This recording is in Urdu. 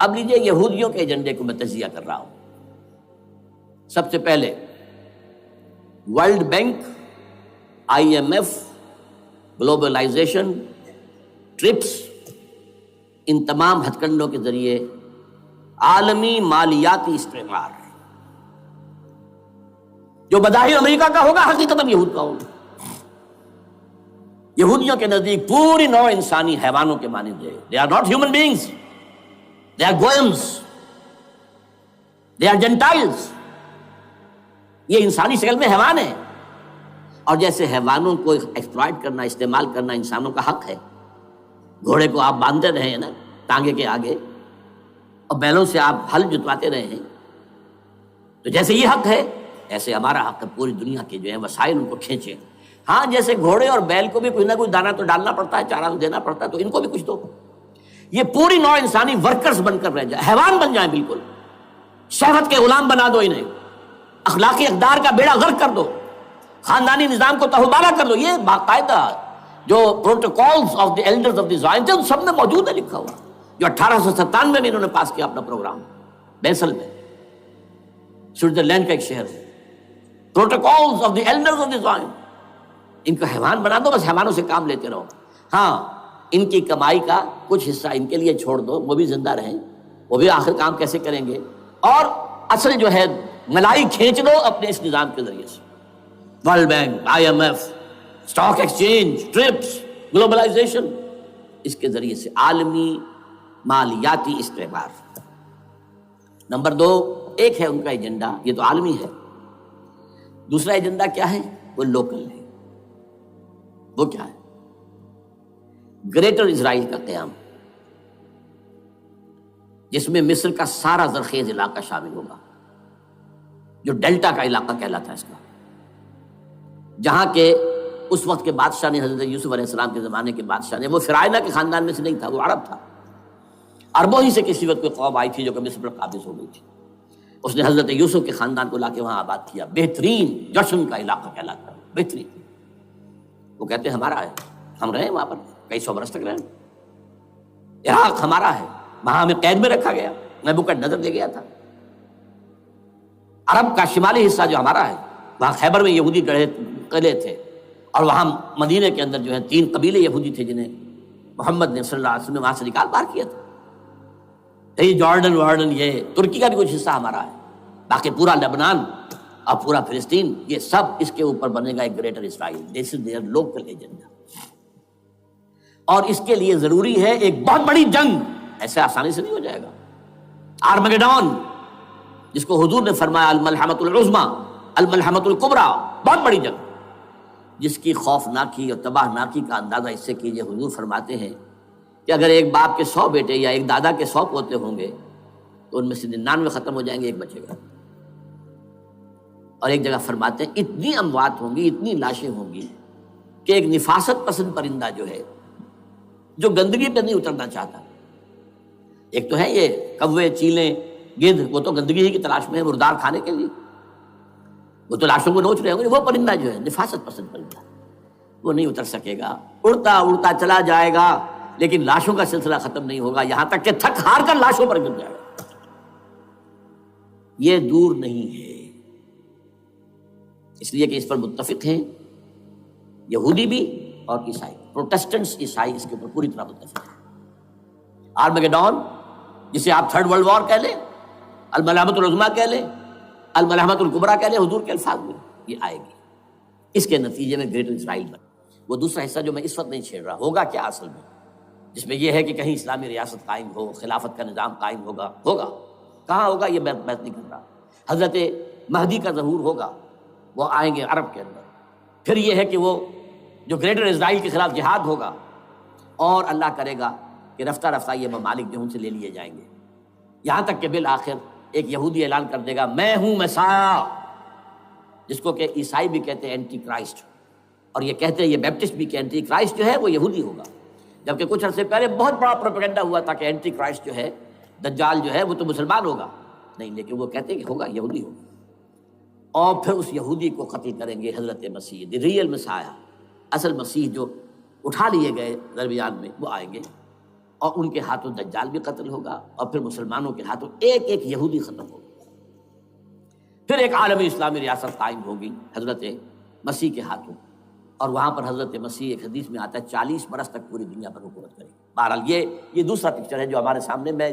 اب لیجئے یہودیوں کے ایجنڈے کو میں تجزیہ کر رہا ہوں۔ سب سے پہلے world bank, IMF، globalisation, TRIPS, ان تمام ہتھ کنڈوں کے ذریعے عالمی مالیاتی استعمار جو بظاہر امریکہ کا ہوگا حقیقت یہود کا ہوگا۔ یہودیوں کے نزدیک پوری نوع انسانی حیوانوں کے مانند ہے۔ They are not human beings. They are goyim. They are Gentiles. یہ انسانی شکل میں حیوان ہے، اور جیسے حیوانوں کو ایکسپلائٹ کرنا، استعمال کرنا انسانوں کا حق ہے۔ گھوڑے کو آپ باندھتے رہے ہیں نا ٹانگے کے آگے، اور بیلوں سے آپ ہل جتواتے رہے ہیں، تو جیسے یہ حق ہے ایسے ہمارا حق ہے پوری دنیا کے جو ہے وسائل ان کو کھینچے۔ ہاں جیسے گھوڑے اور بیل کو بھی کچھ نہ کچھ دانا تو ڈالنا پڑتا ہے، چارہ تو دینا پڑتا ہے، تو ان کو بھی کچھ دو۔ یہ پوری نوع انسانی ورکرز بن کر رہ جائے، حیوان بن جائیں، بالکل شہوت کے غلام بنا دو انہیں، اخلاقی اقدار کا بیڑا غرق کر دو، خاندانی نظام کو تہوبارہ کر دو۔ یہ باقاعدہ جو protocols of the elders of the Zion تھے ان سب میں موجود ہے، لکھا ہوا، جو 1897 میں انہوں نے پاس کیا اپنا پروگرام بیسل میں، سوئٹزرلینڈ کا ایک شہر ہے۔ Protocols of the elders of the Zion, ان کو حیوان بنا دو، بس حیوانوں سے کام لیتے رہو۔ ہاں ان کی کمائی کا کچھ حصہ ان کے لیے چھوڑ دو، وہ بھی زندہ رہیں، وہ بھی آخر کام کیسے کریں گے، اور اصل جو ہے ملائی کھینچ لو اپنے اس نظام کے ذریعے سے۔ World bank, IMF، stock exchange, TRIPS, globalisation, اس کے ذریعے سے عالمی مالیاتی استعمار۔ نمبر 2، ایک ہے ان کا ایجنڈا، یہ تو عالمی ہے۔ دوسرا ایجنڈا کیا ہے؟ وہ لوکل ہے۔ وہ کیا ہے؟ گریٹر اسرائیل کا قیام، جس میں مصر کا سارا زرخیز علاقہ شامل ہوگا، جو ڈیلٹا کا علاقہ کہلاتا ہے اس کا، جہاں کے اس وقت کے بادشاہ نے، حضرت یوسف علیہ السلام کے زمانے کے بادشاہ نے، وہ فرعونہ کے خاندان میں سے نہیں تھا، وہ عرب تھا، عربوں ہی سے کسی وقت کوئی قوم آئی تھی جو کہ مصر پر قابض ہو گئی تھی، اس نے حضرت یوسف کے خاندان کو لا کے وہاں آباد کیا۔ بہترین جشن کا علاقہ کہلاتا ہے، بہترین۔ وہ کہتے ہیں ہمارا ہے، ہم رہے وہاں پر کئی سو برس تک رہے، عراق ہمارا ہے، وہاں ہمیں قید میں رکھا گیا، نبوکدنضر دے گیا تھا۔ عرب کا شمالی حصہ جو ہمارا ہے، وہاں خیبر میں یہودی قلعے تھے، اور وہاں مدینے کے اندر جو ہے 3 قبیلے یہودی تھے جنہیں محمد نے صلی اللہ علیہ وسلم نے وہاں سے نکال باہر کیا تھا۔ یہ جارڈن، یہ ترکی کا بھی کچھ حصہ ہمارا ہے، باقی پورا لبنان اور پورا فلسطین، یہ سب اس کے اوپر بنے گا ایک greater Israel. This is there local agenda, اور اس کے لیے ضروری ہے ایک بہت بڑی جنگ، ایسے آسانی سے نہیں ہو جائے گا۔ آرمگیڈون، جس کو حضور نے فرمایا الملحمۃ العظمیٰ، الملحمۃ الکبریٰ، بہت بڑی جنگ، جس کی خوفناکی اور تباہ ناکی کا اندازہ اس سے کیجئے۔ حضور فرماتے ہیں کہ اگر ایک باپ کے 100 بیٹے یا ایک دادا کے 100 پوتے ہوں گے تو ان میں سے 99 ختم ہو جائیں گے، ایک بچے گا۔ اور ایک جگہ فرماتے ہیں اتنی اموات ہوں گی، اتنی لاشیں ہوں گی کہ ایک نفاست پسند پرندہ جو ہے، جو گندگی پہ نہیں اترنا چاہتا، ایک تو ہے یہ کوے، چیلیں، گدھ، وہ تو گندگی ہی کی تلاش میں ہے مردار کھانے کے لیے، وہ تو لاشوں کو نوچ رہے ہوں گے۔ وہ پرندہ جو ہے نفاست پسند پرندہ، وہ نہیں اتر سکے گا، اڑتا اڑتا چلا جائے گا، لیکن لاشوں کا سلسلہ ختم نہیں ہوگا، یہاں تک کہ تھک ہار کر لاشوں پر گر جائے گا۔ یہ دور نہیں ہے، اس لیے کہ اس پر متفق ہیں یہودی بھی اور عیسائی، پروٹسٹنٹس، عیسائی اس کے اوپر پوری طرح متفق ہیں۔ آرمگیڈون، جسے آپ 3rd ورلڈ وار کہہ لیں، الملحمۃ العظمیٰ کہہ لیں، الملحمۃ الکبریٰ کہہ لیں، حضور کے الفاظ میں یہ آئے گی۔ اس کے نتیجے میں گریٹر اسرائیل بنے۔ وہ دوسرا حصہ جو میں اس وقت نہیں چھیڑ رہا، ہوگا کیا اصل میں، جس میں یہ ہے کہ کہیں اسلامی ریاست قائم ہو، خلافت کا نظام قائم ہوگا کہاں ہوگا، یہ بحث نہیں کر رہا۔ حضرت مہدی کا ظہور ہوگا، وہ آئیں گے عرب کے اندر۔ پھر یہ ہے کہ وہ جو گریٹر اسرائیل کے خلاف جہاد ہوگا، اور اللہ کرے گا کہ رفتہ رفتہ یہ ممالک جو ان سے لے لیے جائیں گے، یہاں تک کہ بالآخر ایک یہودی اعلان کر دے گا میں ہوں مسیح، جس کو کہ عیسائی بھی کہتے ہیں اینٹی کرائسٹ، اور یہ کہتے ہیں یہ بیپٹسٹ بھی کہ اینٹی کرائسٹ جو ہے وہ یہودی ہوگا، جبکہ کچھ عرصے پہلے بہت بڑا پروپیگنڈا ہوا تھا کہ اینٹی کرائسٹ جو ہے، دجال جو ہے وہ تو مسلمان ہوگا، نہیں، لیکن وہ کہتے ہیں کہ ہوگا، یہودی ہوگا، اور پھر اس یہودی کو قتل کریں گے حضرت مسیح، دی ریئل مسیح، اصل مسیح جو اٹھا لیے گئے درمیان میں، وہ آئیں گے، اور ان کے ہاتھوں دجال بھی قتل ہوگا، اور پھر مسلمانوں کے ہاتھوں ایک ایک یہودی ختم ہوگا، پھر ایک عالمی اسلامی ریاست قائم ہوگی حضرت مسیح کے ہاتھوں، اور وہاں پر حضرت مسیح ایک حدیث میں آتا ہے 40 برس تک پوری دنیا پر حکومت کرے گی۔ بہرحال یہ دوسرا پکچر ہے جو ہمارے سامنے، میں